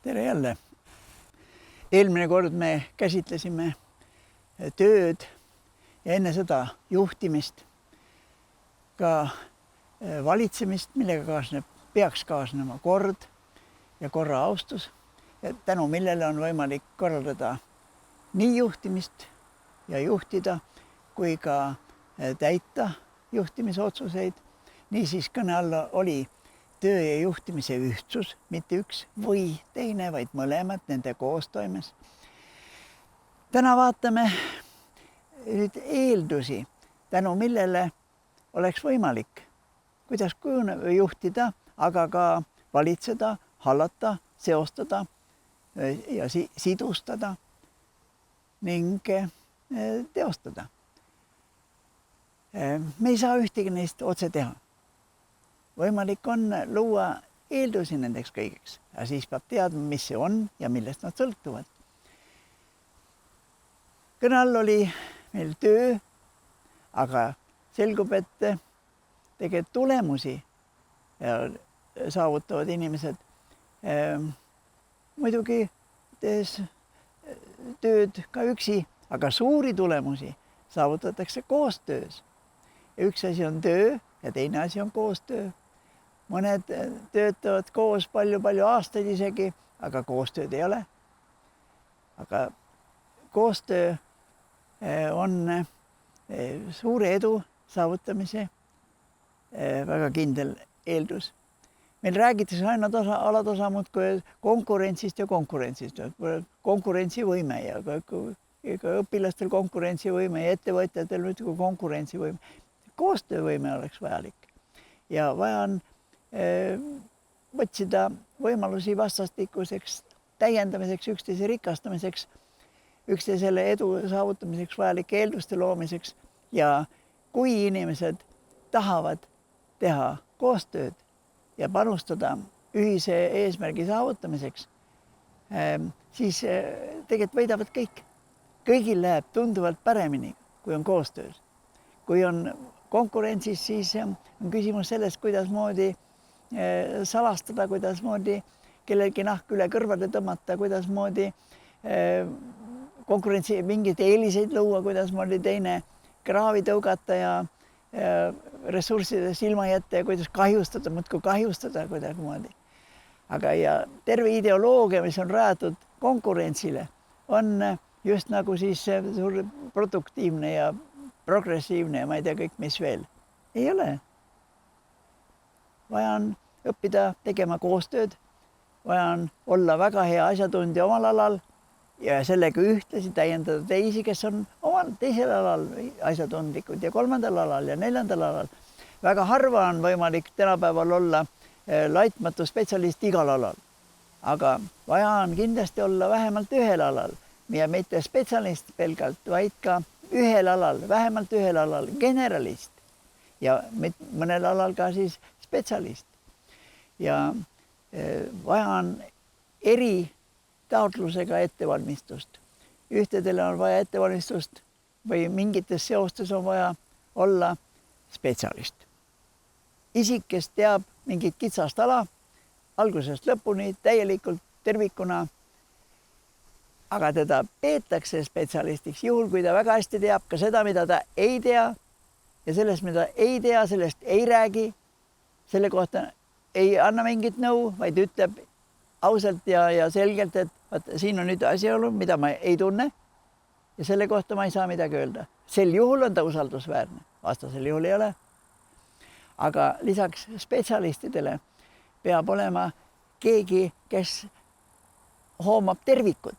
Tere jälle! Eelmine kord me käsitlesime tööd ja enne seda juhtimist, ka valitsemist, millega peaks kaasnema kord ja korra austus, tänu millele on võimalik korraldada nii juhtimist ja juhtida kui ka täita juhtimisotsuseid. Niisiis kõne alla oli töö ja juhtimise ühtsus, mitte üks või teine, vaid mõlemad nende koostoimes. Täna vaatame nüüd eeldusi, tänu millele oleks võimalik, kuidas juhtida, aga ka valitseda, hallata, seostada ja sidustada ning teostada. Me ei saa ühtegi neist otse teha. Võimalik on luua eeldusi nendeks kõigeks ja siis peab teadma, mis see on ja millest nad sõltuvad. Kõne all oli meil töö, aga selgub, et tegelikult tulemusi saavutavad inimesed muidugi tehes tööd ka üksi, aga suuri tulemusi saavutatakse koostöös. Ja üks asi on töö ja teine asi on koostöö. Mõned töötavad koos palju aastaid isegi, aga koostööd ei ole. Aga koostöö on suure edu saavutamise väga kindel eeldus. Meil räägitakse aina alatasa muudkui konkurentsist ja konkurentsist. Konkurentsivõime ja ka õpilastel konkurentsivõime ja ettevõtjatel muidugi konkurentsivõime. Koostöövõime oleks vajalik ja vaja on otsida võimalusi vastastikuseks täiendamiseks, üksteise rikastamiseks, üksteisele edu saavutamiseks, vajalike eelduste loomiseks. Ja kui inimesed tahavad teha koostööd ja panustada ühise eesmärgi saavutamiseks, siis tegelikult võidavad kõik. Kõigil läheb tunduvalt paremini, kui on koostöös. Kui on konkurentsis, siis on küsimus sellest, kuidasmoodi salastada, kuidasmoodi kellelgi nahk üle kõrvade tõmmata, kuidasmoodi konkurentsi mingeid eeliseid luua, kuidasmoodi teine kraavi tõugata ja ressurssides ilma jätta ja kuidas kahjustada, muudkui kahjustada kuidagimoodi. Aga ja terve ideoloogia, mis on rajatud konkurentsile, on just nagu siis suur produktiivne ja progressiivne ja ma ei tea kõik, mis veel. Ei ole. Vaja on õppida tegema koostööd, vaja on olla väga hea asjatundja omal alal ja sellega ühtlasi täiendada teisi, kes on omal teisel alal asjatundlikud ja kolmandal alal ja neljandal alal. Väga harva on võimalik tänapäeval olla laitmatu spetsialist igal alal, aga vaja on kindlasti olla vähemalt ühel alal ja mitte spetsialist pelgalt, vaid ka ühel alal, vähemalt ühel alal generalist ja mõnel alal ka siis spetsialist. Ja vaja on eri taotlusega ettevalmistust. Ühtedele on vaja ettevalmistust või mingites seostes on vaja olla spetsialist. Isik, kes teab mingit kitsast ala, algusest lõpuni, täielikult tervikuna, aga teda peetakse spetsialistiks juhul, kui ta väga hästi teab ka seda, mida ta ei tea ja sellest, mida ei tea, sellest ei räägi, selle kohta ei anna mingit nõu, vaid ütleb ausalt ja selgelt, et siin on nüüd asjaolu, mida ma ei tunne ja selle kohta ma ei saa midagi öelda. Sel juhul on ta usaldusväärne, vastasel juhul ei ole. Aga lisaks spetsialistidele peab olema keegi, kes hoomab tervikut,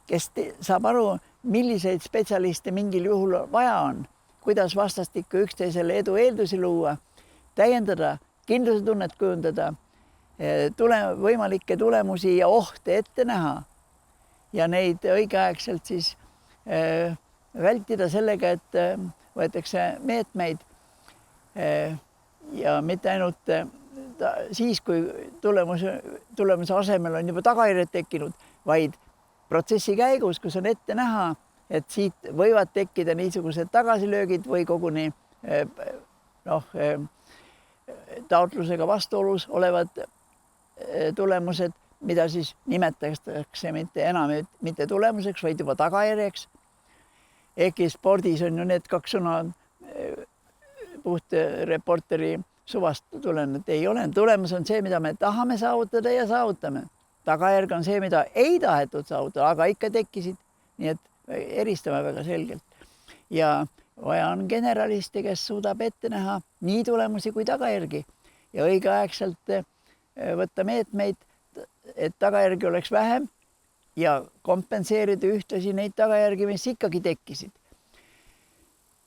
kes saab aru, milliseid spetsialiste mingil juhul vaja on, kuidas vastastikku üksteisele edu eeldusi luua, täiendada, kindluse tunnet kujundada, võimalikke tulemusi ja ohte ette näha ja neid õigeaegselt siis vältida sellega, et võetakse meetmeid ja mitte ainult siis, kui tulemuse asemel on juba tagajärjed tekkinud, vaid protsessi käigus, kus on ette näha, et siit võivad tekkida niisugused tagasilöögid või koguni taotlusega vastuolus olevad tulemused, mida siis nimetatakse mitte tulemuseks, vaid juba tagajärjeks. Ehkki spordis on ju need kaks sõna puht reporteri suvast tulen, et ei ole. Tulemus on see, mida me tahame saavutada ja saavutame. Tagajärg on see, mida ei tahetud saavutada, aga ikka tekkisid. Nii et eristame väga selgelt. Ja vaja on generalisti, kes suudab ette näha nii tulemusi kui tagajärgi ja õigeaegselt võtta meetmeid, et tagajärgi oleks vähem ja kompenseerida ühtlasi neid tagajärgi, mis ikkagi tekkisid.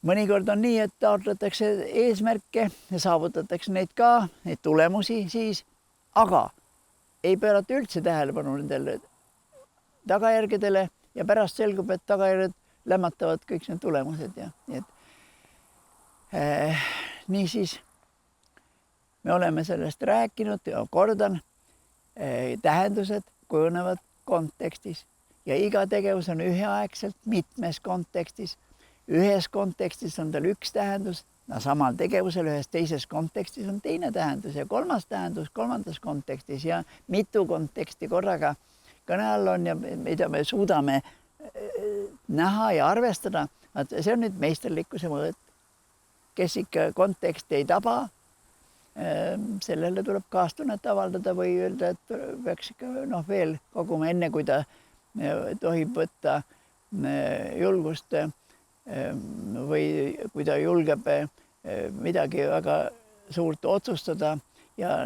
Mõnikord on nii, et taotletakse eesmärke ja saavutatakse neid ka, neid tulemusi siis, aga ei pöörata üldse tähelepanu nendele tagajärgedele ja pärast selgub, et tagajärjed lämmatavad kõik need tulemused. Ja nii et niisiis me oleme sellest rääkinud ja kordan, tähendused kujunevad kontekstis ja iga tegevus on üheaegselt mitmes kontekstis. Ühes kontekstis on tal üks tähendus, samal tegevusel ühes teises kontekstis on teine tähendus ja kolmas tähendus kolmandas kontekstis ja mitu konteksti korraga kõne all on ja mida me suudame näha ja arvestada. See on nüüd meisterlikkuse mõõt. Kes ikka konteksti ei taba, sellele tuleb kaastunnet avaldada või öelda, et peaks ikka veel koguma enne, kui ta tohib võtta julgust või kui ta julgeb midagi väga suurt otsustada ja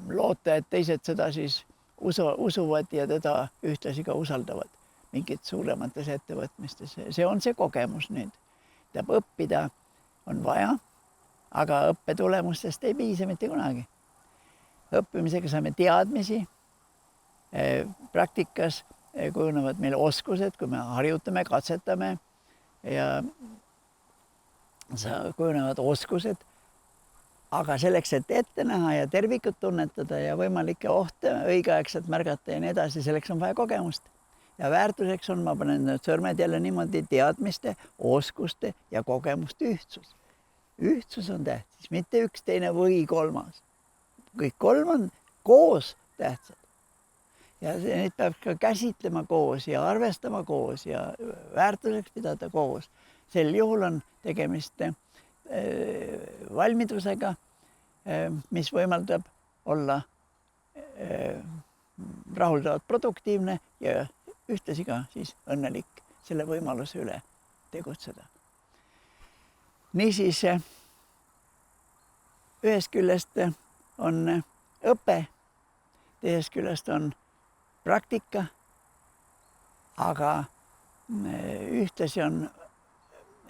loota, et teised seda siis usuvad ja teda ühtlasi ka usaldavad mingit suuremates ettevõtmistes. See on see kogemus nüüd. Tähendab, õppida on vaja, aga õppetulemustest ei piisa mitte kunagi. Õppimisega saame teadmisi, praktikas kujunevad meil oskused, kui me harjutame, katsetame ja kujunevad oskused, aga selleks, et ette näha ja tervikut tunnetada ja võimalikke ohte õigeaegselt märgata ja nii edasi, selleks on vaja kogemust. Ja väärtuseks on, ma panen need sõrmed jälle niimoodi, teadmiste, oskuste ja kogemuste ühtsus. Ühtsus on tähtis, mitte üks, teine või kolmas. Kõik kolm on koos tähtsad. Ja neid peab ka käsitlema koos ja arvestama koos ja väärtuseks pidada koos. Sel juhul on tegemist valmidusega, mis võimaldab olla rahuldavalt produktiivne ja ühtlasi ka siis õnnelik selle võimaluse üle tegutseda. Niisiis, ühest küljest on õpe, teisest küljest on praktika, aga ühtlasi on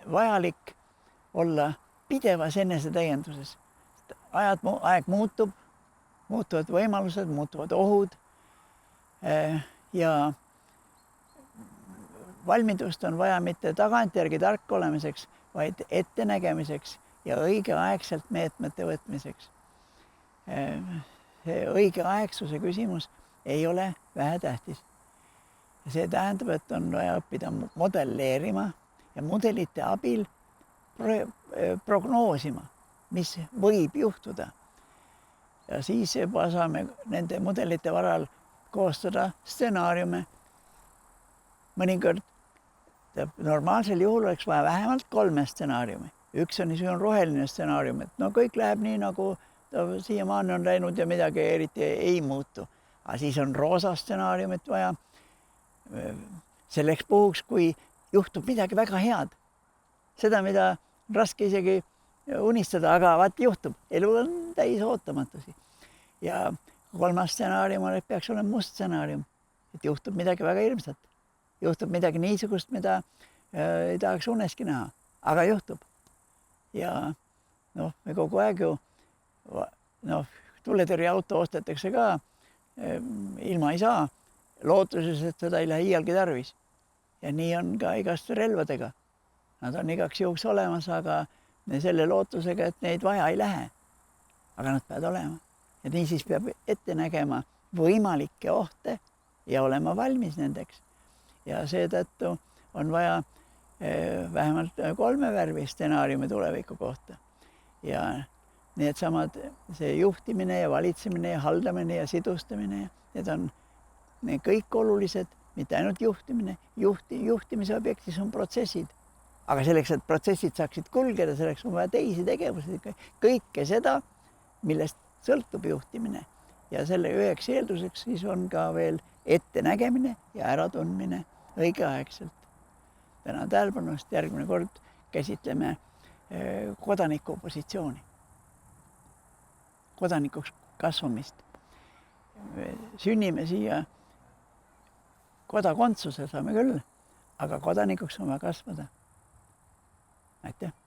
vajalik olla pidevas enesetäienduses. Aeg muutub, muutuvad võimalused, muutuvad ohud ja valmidust on vaja mitte tagantjärgi tark olemiseks, vaid ettenägemiseks ja õigeaegselt meetmete võtmiseks. See õigeaegsuse küsimus ei ole vähetähtis. See tähendab, et on vaja õppida modelleerima ja mudelite abil prognoosima, mis võib juhtuda. Ja siis juba saame nende mudelite varal koostada stsenaariume. Mõnikord normaalsel juhul oleks vaja vähemalt 3 stsenaariumi. Üks on niisugune roheline stsenaarium, et kõik läheb nii, nagu siiamaani on läinud ja midagi eriti ei muutu. Aga siis on roosa stsenaariumit vaja selleks puhuks, kui juhtub midagi väga head. Seda, mida raske isegi unistada, aga vaat juhtub. Elu on täis ootamatusi. Ja 3. stsenaarium peaks olema must stsenaarium, et juhtub midagi väga hirmsat. Juhtub midagi niisugust, mida ei tahaks uneski näha, aga juhtub. Ja me kogu aeg ju tuletõrjeauto ostetakse ka ilma ei saa, lootuses, et seda ei lähe iialgi tarvis. Ja nii on ka igaste relvadega. Nad on igaks juhuks olemas, aga selle lootusega, et neid vaja ei lähe. Aga nad peavad olema. Ja niisiis peab ette nägema võimalikke ohte ja olema valmis nendeks. Ja seetõttu on vaja vähemalt 3 värvi stsenaariumi tuleviku kohta. Ja needsamad, see juhtimine ja valitsemine ja haldamine ja sidustamine, need on kõik olulised, mitte ainult juhtimine. Juhtimise objektis on protsessid. Aga selleks, et protsessid saaksid kulgeda, selleks on vaja teisi tegevusi, kõike seda, millest sõltub juhtimine. Ja selle üheks eelduseks siis on ka veel ettenägemine ja äratundmine õigeaegselt. Tänan tähelepanust, järgmine kord käsitleme kodaniku positsiooni, kodanikuks kasvamist. Sünnime siia kodakondsuse saame küll, aga kodanikuks on vaja kasvada. Aitäh!